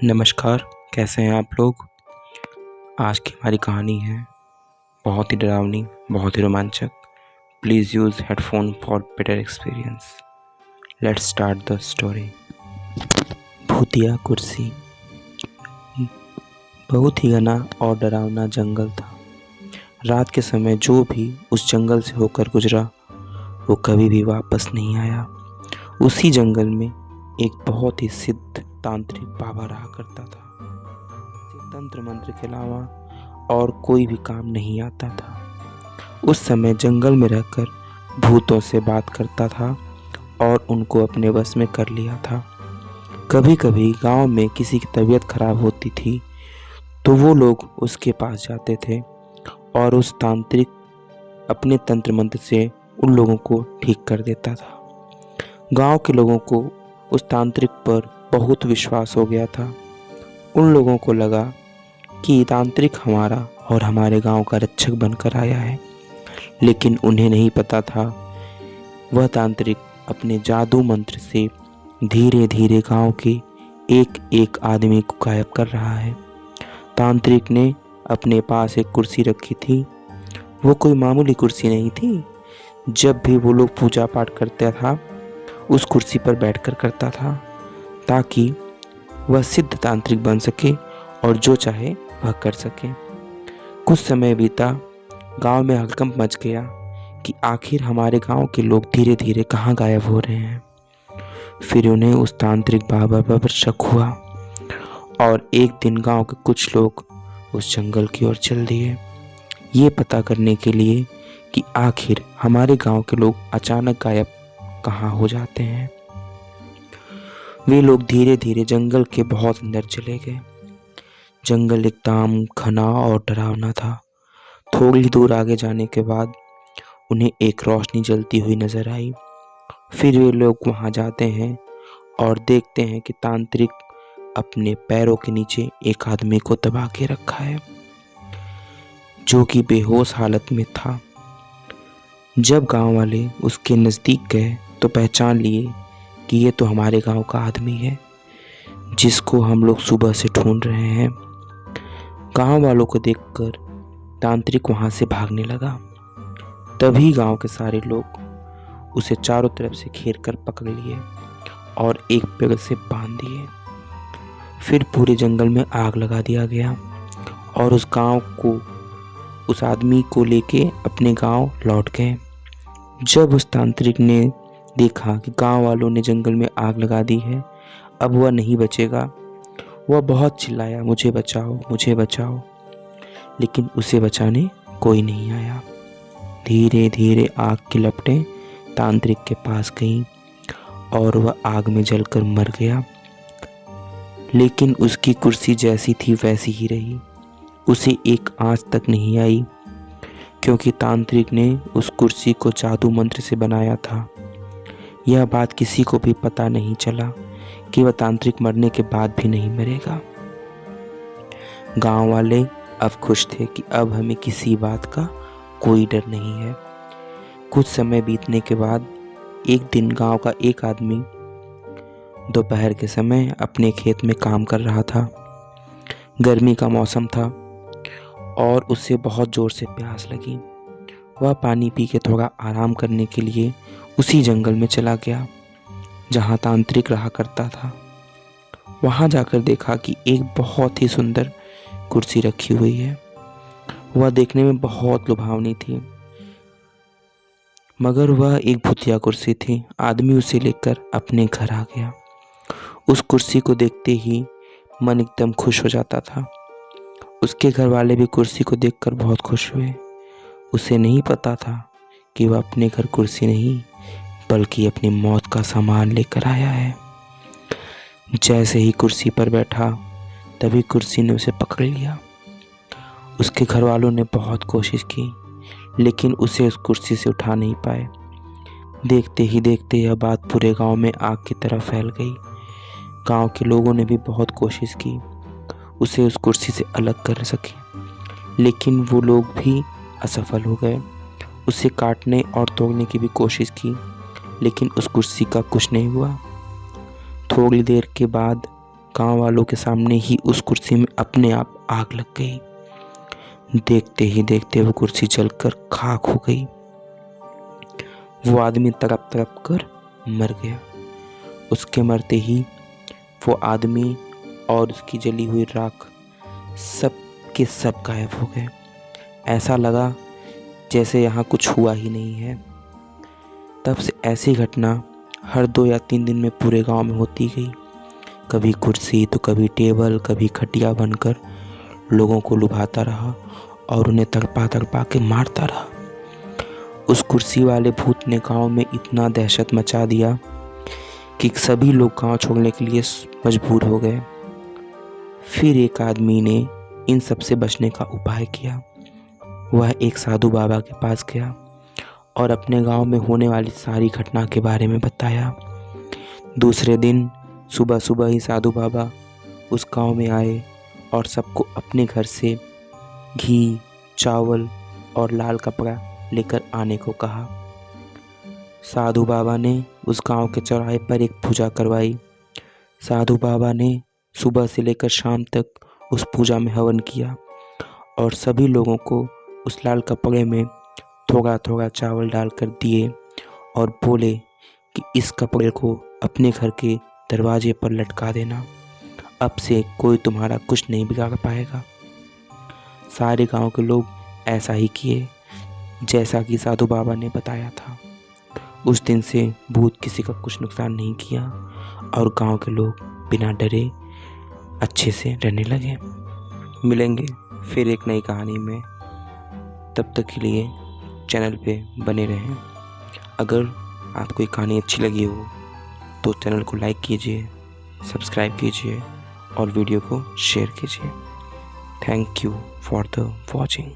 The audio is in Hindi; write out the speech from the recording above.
नमस्कार, कैसे हैं आप लोग। आज की हमारी कहानी है बहुत ही डरावनी, बहुत ही रोमांचक। Please use headphone for better experience. Let's start the story. भूतिया कुर्सी। बहुत ही घना और डरावना जंगल था। रात के समय जो भी उस जंगल से होकर गुजरा वो कभी भी वापस नहीं आया। उसी जंगल में एक बहुत ही सिद्ध तांत्रिक बाबा रहा करता था। तंत्र मंत्र के अलावा और कोई भी काम नहीं आता था। उस समय जंगल में रहकर भूतों से बात करता था और उनको अपने वश में कर लिया था। कभी कभी गांव में किसी की तबीयत खराब होती थी तो वो लोग उसके पास जाते थे और उस तांत्रिक अपने तंत्र मंत्र से उन लोगों को ठीक कर देता था। गांव के लोगों को उस तांत्रिक पर बहुत विश्वास हो गया था। उन लोगों को लगा कि तांत्रिक हमारा और हमारे गांव का रक्षक बनकर आया है, लेकिन उन्हें नहीं पता था वह तांत्रिक अपने जादू मंत्र से धीरे धीरे गांव के एक एक आदमी को गायब कर रहा है। तांत्रिक ने अपने पास एक कुर्सी रखी थी। वो कोई मामूली कुर्सी नहीं थी। जब भी वो लोग पूजा पाठ करता था उस कुर्सी पर बैठकर करता था ताकि वह सिद्ध तांत्रिक बन सके और जो चाहे वह कर सके। कुछ समय बीता, गांव में हड़कंप मच गया कि आखिर हमारे गांव के लोग धीरे धीरे कहाँ गायब हो रहे हैं। फिर उन्हें उस तांत्रिक बाबा पर शक हुआ और एक दिन गांव के कुछ लोग उस जंगल की ओर चल दिए, ये पता करने के लिए कि आखिर हमारे गांव के लोग अचानक गायब कहाँ हो जाते हैं। वे लोग धीरे धीरे जंगल के बहुत अंदर चले गए। जंगल एकदम घना और डरावना था। थोड़ी दूर आगे जाने के बाद उन्हें एक रोशनी जलती हुई नजर आई। फिर वे लोग वहां जाते हैं और देखते हैं कि तांत्रिक अपने पैरों के नीचे एक आदमी को दबा के रखा है जो कि बेहोश हालत में था। जब गांव वाले उसके नज़दीक गए तो पहचान लिए कि ये तो हमारे गांव का आदमी है जिसको हम लोग सुबह से ढूंढ रहे हैं। गांव वालों को देखकर तांत्रिक वहां से भागने लगा। तभी गांव के सारे लोग उसे चारों तरफ से घेर कर पकड़ लिए और एक पेड़ से बांध दिए। फिर पूरे जंगल में आग लगा दिया गया और उस गांव को उस आदमी को लेके अपने गांव लौट गए। जब उस तांत्रिक ने देखा कि गांव वालों ने जंगल में आग लगा दी है, अब वह नहीं बचेगा, वह बहुत चिल्लाया, मुझे बचाओ, मुझे बचाओ, लेकिन उसे बचाने कोई नहीं आया। धीरे धीरे आग की लपटें तांत्रिक के पास गईं और वह आग में जलकर मर गया। लेकिन उसकी कुर्सी जैसी थी वैसी ही रही। उसे एक आंच तक नहीं आई क्योंकि तांत्रिक ने उस कुर्सी को जादू मंत्र से बनाया था। यह बात किसी को भी पता नहीं चला कि वह तांत्रिक मरने के बाद भी नहीं मरेगा। गांव वाले अब खुश थे कि अब हमें किसी बात का कोई डर नहीं है। कुछ समय बीतने के बाद एक दिन गांव का एक आदमी दोपहर के समय अपने खेत में काम कर रहा था। गर्मी का मौसम था और उसे बहुत ज़ोर से प्यास लगी। वह पानी पी के थोड़ा आराम करने के लिए उसी जंगल में चला गया जहाँ तांत्रिक रहा करता था। वहाँ जाकर देखा कि एक बहुत ही सुंदर कुर्सी रखी हुई है। वह देखने में बहुत लुभावनी थी, मगर वह एक भूतिया कुर्सी थी। आदमी उसे लेकर अपने घर आ गया। उस कुर्सी को देखते ही मन एकदम खुश हो जाता था। उसके घर वाले भी कुर्सी को देखकर बहुत खुश हुए। उसे नहीं पता था कि वह अपने घर कुर्सी नहीं बल्कि अपनी मौत का सामान लेकर आया है। जैसे ही कुर्सी पर बैठा तभी कुर्सी ने उसे पकड़ लिया। उसके घर वालों ने बहुत कोशिश की लेकिन उसे उस कुर्सी से उठा नहीं पाए। देखते ही देखते यह बात पूरे गांव में आग की तरह फैल गई। गांव के लोगों ने भी बहुत कोशिश की उसे उस कुर्सी से अलग कर सके, लेकिन वो लोग भी असफल हो गए। उसे काटने और तोड़ने की भी कोशिश की लेकिन उस कुर्सी का कुछ नहीं हुआ। थोड़ी देर के बाद गांव वालों के सामने ही उस कुर्सी में अपने आप आग लग गई। देखते ही देखते वो कुर्सी जलकर खाक हो गई। वो आदमी तड़प तड़प कर मर गया। उसके मरते ही वो आदमी और उसकी जली हुई राख सब के सब गायब हो गए। ऐसा लगा जैसे यहाँ कुछ हुआ ही नहीं है। तब से ऐसी घटना हर 2 या 3 दिन में पूरे गांव में होती गई। कभी कुर्सी तो कभी टेबल, कभी खटिया बनकर लोगों को लुभाता रहा और उन्हें तड़पा तड़पा के मारता रहा। उस कुर्सी वाले भूत ने गांव में इतना दहशत मचा दिया कि सभी लोग गांव छोड़ने के लिए मजबूर हो गए। फिर एक आदमी ने इन सब से बचने का उपाय किया। वह एक साधु बाबा के पास गया और अपने गांव में होने वाली सारी घटना के बारे में बताया। दूसरे दिन सुबह सुबह ही साधु बाबा उस गांव में आए और सबको अपने घर से घी, चावल और लाल कपड़ा लेकर आने को कहा। साधु बाबा ने उस गांव के चौराहे पर एक पूजा करवाई। साधु बाबा ने सुबह से लेकर शाम तक उस पूजा में हवन किया और सभी लोगों को उस लाल कपड़े में थोड़ा थोड़ा चावल डालकर दिए और बोले कि इस कपड़े को अपने घर के दरवाजे पर लटका देना। अब से कोई तुम्हारा कुछ नहीं बिगाड़ पाएगा। सारे गांव के लोग ऐसा ही किए जैसा कि साधु बाबा ने बताया था। उस दिन से भूत किसी का कुछ नुकसान नहीं किया और गांव के लोग बिना डरे अच्छे से रहने लगे। मिलेंगे फिर एक नई कहानी में। तब तक के लिए चैनल पे बने रहें। अगर आपको ये कहानी अच्छी लगी हो तो चैनल को लाइक कीजिए, सब्सक्राइब कीजिए और वीडियो को शेयर कीजिए। Thank you for the watching.